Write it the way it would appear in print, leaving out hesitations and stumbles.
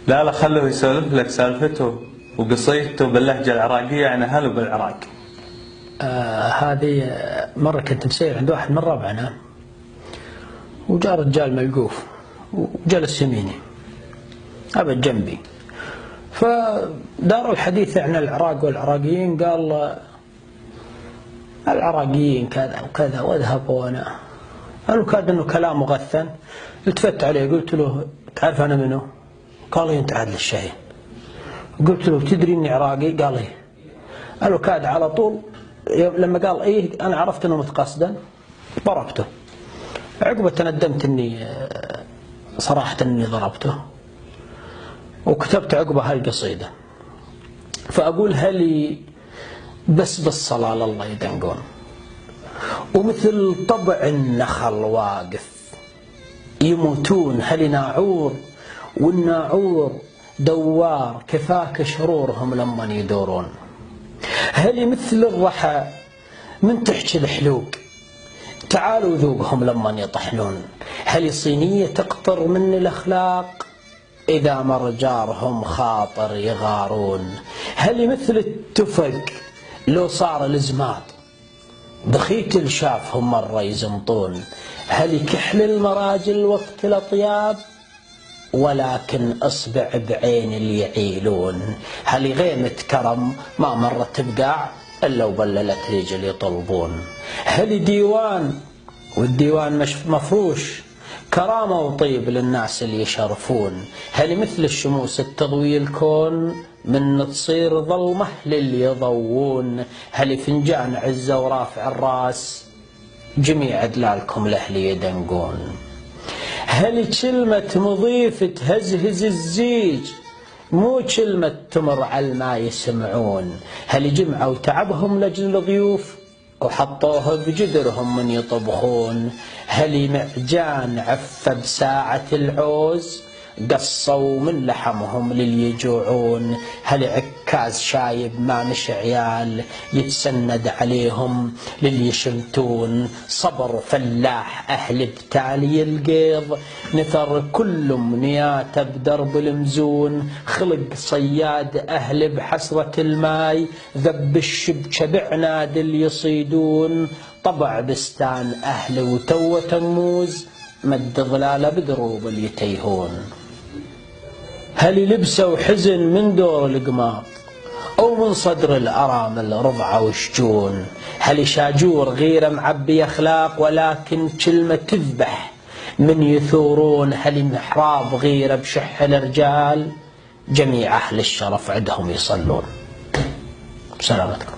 لا لا، خله يسولف لك سالفته وقصيدته باللهجة العراقية، يعني أهله بالعراق. هذه مرة كنت مسير عند واحد من ربعنا، وجاء رجال ملقوف وجلس يميني أبد جنبي، فداروا الحديث عن العراق والعراقيين. قال العراقيين كذا وكذا واذهبوا. أنا قالوا كاد أنه كلام مغثن. التفت عليه قلت له تعرف أنا منه؟ قال لي أنت عادل الشاهين. قلت له تدري إني عراقي؟ قال لي. قالوا كاد على طول لما قال إيه أنا عرفت أنه متقصدا ضربته. عقبة تندمت إني صراحة إني ضربته، وكتبت عقبة هالقصيدة. فأقول هلي بس بالصلاة لله يدنقون، ومثل طبع النخل واقف يموتون. هلي ناعور والناعور دوار، كفاك شرورهم لمن يدورون. هلي مثل الرحى من تحكي الحلوق، تعالوا ذوقهم لمن يطحنون. هلي صينية تقطر من الأخلاق، إذا مر جارهم خاطر يغارون. هلي مثل التفق لو صار الزماط، بخيت الشافهم مرة يزمطون. هلي كحل المراجل وقت الأطياب، ولكن أصبع بعين اللي يعيلون. هلي غيمة كرم ما مرت بقاع، إلا وبللت رجل يطلبون. هلي ديوان والديوان مفروش، كرامة وطيب للناس اللي يشرفون. هلي مثل الشموس تضوي الكون، من تصير ظلمة للي يضوون. هلي فنجان عزة ورافع الراس، جميع دلالكم لأهل يدنقون. هلي كلمة مضيف تهزهز الزيج، مو كلمة تمر على ما يسمعون. هلي جمعوا تعبهم لجل الضيوف، وحطوه بجدرهم من يطبخون. هلي معجان عفة بساعة العوز، قصوا من لحمهم للي يجوعون. هلي عكاز شايب ما مش عيال، يتسند عليهم للي يشمتون. صبر فلاح أهل بتالي القيض، نثر كل امنياته بدرب المزون. خلق صياد أهل بحسرة الماي، ذب الشبكة بعناد اللي يصيدون. طبع بستان أهل وتو تموز، مد ظلاله بدروب اللي يتيهون. هلي لبسوا حزن من دور القماط، أو من صدر الأرامل رضعة وشجون. هلي شاجور غيرة معبي أخلاق، ولكن كلمة تذبح من يثورون. هلي محراب غيرة بشح الرجال، جميع أهل الشرف عندهم يصلون. سلامتكم.